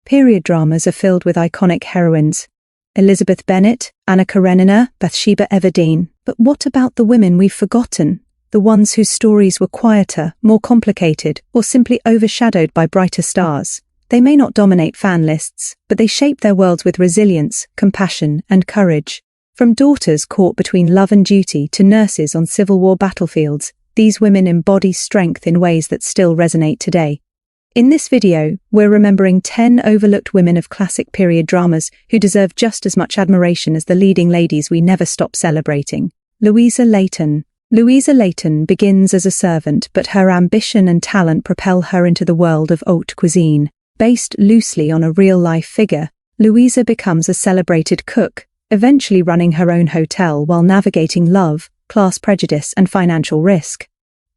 Period dramas are filled with iconic heroines. Elizabeth Bennet, Anna Karenina, Bathsheba Everdeen. But what about the women we've forgotten? The ones whose stories were quieter, more complicated, or simply overshadowed by brighter stars. They may not dominate fan lists, but they shape their worlds with resilience, compassion, and courage. From daughters caught between love and duty to nurses on Civil War battlefields, these women embody strength in ways that still resonate today. In this video, we're remembering 10 overlooked women of classic period dramas who deserve just as much admiration as the leading ladies we never stop celebrating. Louisa Leyton. Louisa Leyton begins as a servant, but her ambition and talent propel her into the world of haute cuisine. Based loosely on a real-life figure, Louisa becomes a celebrated cook, eventually running her own hotel while navigating love, class prejudice, and financial risk.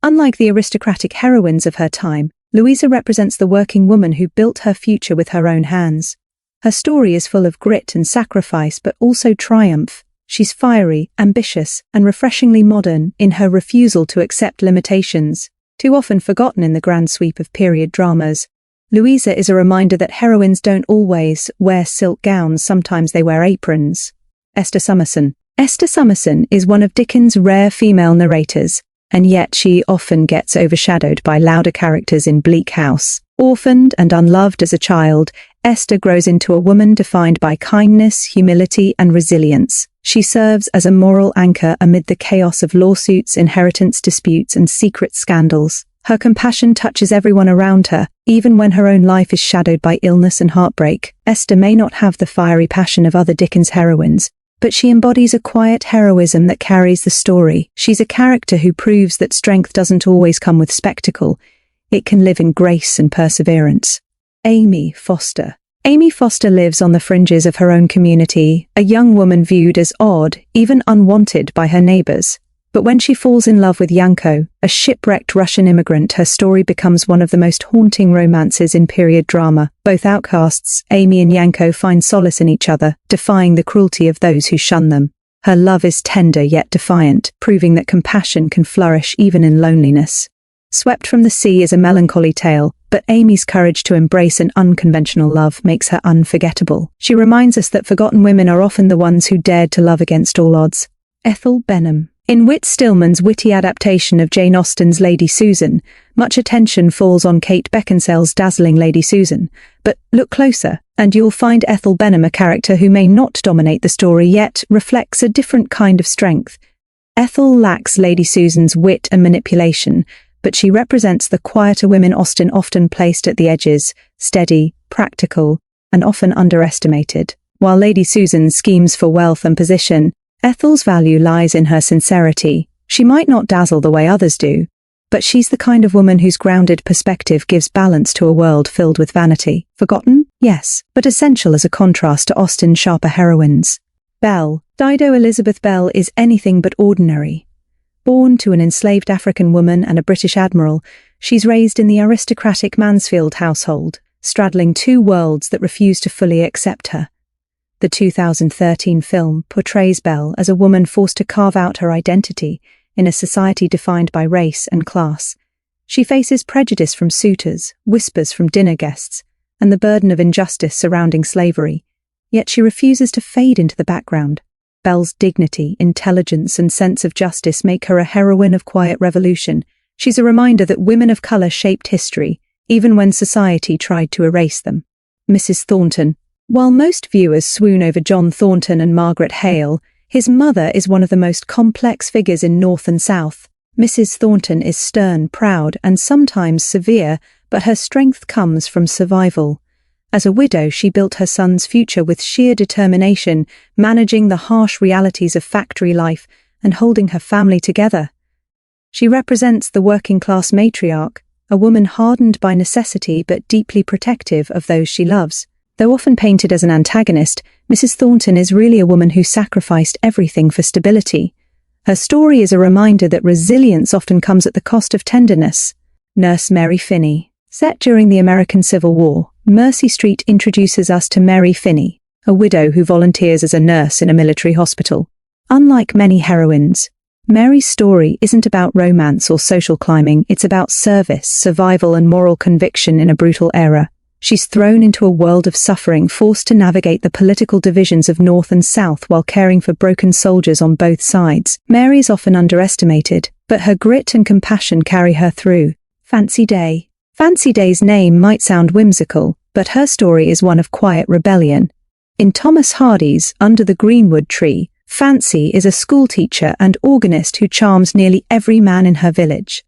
Unlike the aristocratic heroines of her time, Louisa represents the working woman who built her future with her own hands. Her story is full of grit and sacrifice, but also triumph. She's fiery, ambitious, and refreshingly modern in her refusal to accept limitations. Too often forgotten in the grand sweep of period dramas, Louisa is a reminder that heroines don't always wear silk gowns, sometimes they wear aprons. Esther Summerson. Esther Summerson is one of Dickens' rare female narrators, and yet she often gets overshadowed by louder characters in Bleak House. Orphaned and unloved as a child, Esther grows into a woman defined by kindness, humility, and resilience. She serves as a moral anchor amid the chaos of lawsuits, inheritance disputes, and secret scandals. Her compassion touches everyone around her, even when her own life is shadowed by illness and heartbreak. Esther may not have the fiery passion of other Dickens heroines, but she embodies a quiet heroism that carries the story. She's a character who proves that strength doesn't always come with spectacle. It can live in grace and perseverance. Amy Foster. Amy Foster lives on the fringes of her own community, a young woman viewed as odd, even unwanted by her neighbors. But when she falls in love with Yanko, a shipwrecked Russian immigrant, her story becomes one of the most haunting romances in period drama. Both outcasts, Amy and Yanko, find solace in each other, defying the cruelty of those who shun them. Her love is tender yet defiant, proving that compassion can flourish even in loneliness. Swept from the Sea is a melancholy tale, but Amy's courage to embrace an unconventional love makes her unforgettable. She reminds us that forgotten women are often the ones who dared to love against all odds. Ethel Benham. In Whit Stillman's witty adaptation of Jane Austen's Lady Susan, much attention falls on Kate Beckinsale's dazzling Lady Susan. But look closer, and you'll find Ethel Benham a character who may not dominate the story yet reflects a different kind of strength. Ethel lacks Lady Susan's wit and manipulation, but she represents the quieter women Austen often placed at the edges, steady, practical, and often underestimated. While Lady Susan schemes for wealth and position, Ethel's value lies in her sincerity. She might not dazzle the way others do, but she's the kind of woman whose grounded perspective gives balance to a world filled with vanity. Forgotten? Yes, but essential as a contrast to Austen's sharper heroines. Belle. Dido Elizabeth Belle is anything but ordinary. Born to an enslaved African woman and a British admiral, she's raised in the aristocratic Mansfield household, straddling two worlds that refuse to fully accept her. The 2013 film portrays Belle as a woman forced to carve out her identity in a society defined by race and class. She faces prejudice from suitors, whispers from dinner guests, and the burden of injustice surrounding slavery. Yet she refuses to fade into the background. Belle's dignity, intelligence, and sense of justice make her a heroine of quiet revolution. She's a reminder that women of colour shaped history, even when society tried to erase them. Mrs. Thornton. While most viewers swoon over John Thornton and Margaret Hale, his mother is one of the most complex figures in North and South. Mrs. Thornton is stern, proud, and sometimes severe, but her strength comes from survival. As a widow, she built her son's future with sheer determination, managing the harsh realities of factory life and holding her family together. She represents the working-class matriarch, a woman hardened by necessity but deeply protective of those she loves. Though often painted as an antagonist, Mrs. Thornton is really a woman who sacrificed everything for stability. Her story is a reminder that resilience often comes at the cost of tenderness. Nurse Mary Phinney. Set during the American Civil War, Mercy Street introduces us to Mary Phinney, a widow who volunteers as a nurse in a military hospital. Unlike many heroines, Mary's story isn't about romance or social climbing, it's about service, survival, and moral conviction in a brutal era. She's thrown into a world of suffering, forced to navigate the political divisions of North and South while caring for broken soldiers on both sides. Mary is often underestimated, but her grit and compassion carry her through. Fancy Day. Fancy Day's name might sound whimsical, but her story is one of quiet rebellion. In Thomas Hardy's Under the Greenwood Tree, Fancy is a schoolteacher and organist who charms nearly every man in her village.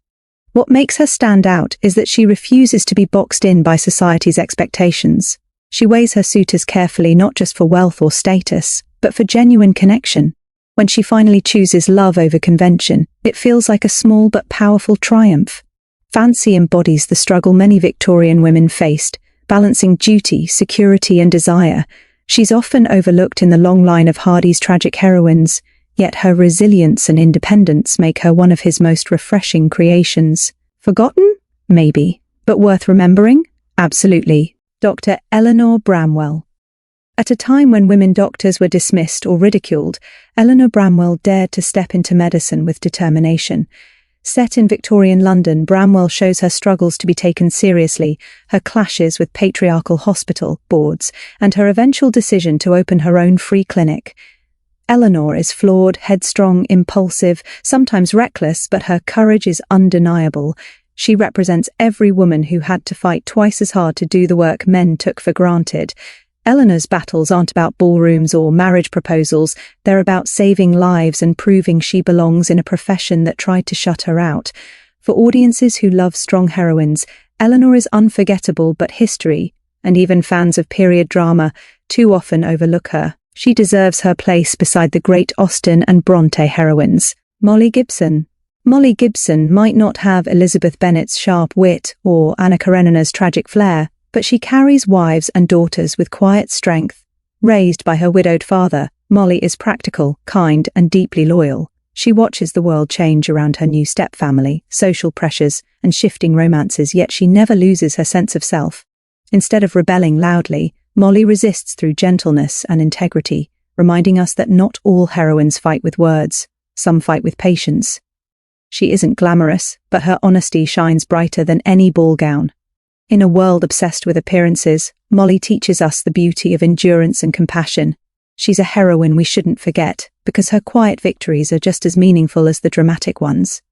What makes her stand out is that she refuses to be boxed in by society's expectations. She weighs her suitors carefully, not just for wealth or status, but for genuine connection. When she finally chooses love over convention, it feels like a small but powerful triumph. Fancy embodies the struggle many Victorian women faced, balancing duty, security, and desire. She's often overlooked in the long line of Hardy's tragic heroines, yet her resilience and independence make her one of his most refreshing creations. Forgotten? Maybe. But worth remembering? Absolutely. Dr. Eleanor Bramwell. At a time when women doctors were dismissed or ridiculed, Eleanor Bramwell dared to step into medicine with determination. Set in Victorian London, Bramwell shows her struggles to be taken seriously, her clashes with patriarchal hospital boards, and her eventual decision to open her own free clinic. Eleanor is flawed, headstrong, impulsive, sometimes reckless, but her courage is undeniable. She represents every woman who had to fight twice as hard to do the work men took for granted. Eleanor's battles aren't about ballrooms or marriage proposals, they're about saving lives and proving she belongs in a profession that tried to shut her out. For audiences who love strong heroines, Eleanor is unforgettable, but history, and even fans of period drama, too often overlook her. She deserves her place beside the great Austen and Bronte heroines. Molly Gibson. Molly Gibson might not have Elizabeth Bennet's sharp wit or Anna Karenina's tragic flair, but she carries wives and daughters with quiet strength. Raised by her widowed father, Molly is practical, kind, and deeply loyal. She watches the world change around her new stepfamily, social pressures, and shifting romances, yet she never loses her sense of self. Instead of rebelling loudly, Molly resists through gentleness and integrity, reminding us that not all heroines fight with words, some fight with patience. She isn't glamorous, but her honesty shines brighter than any ball gown. In a world obsessed with appearances, Molly teaches us the beauty of endurance and compassion. She's a heroine we shouldn't forget, because her quiet victories are just as meaningful as the dramatic ones.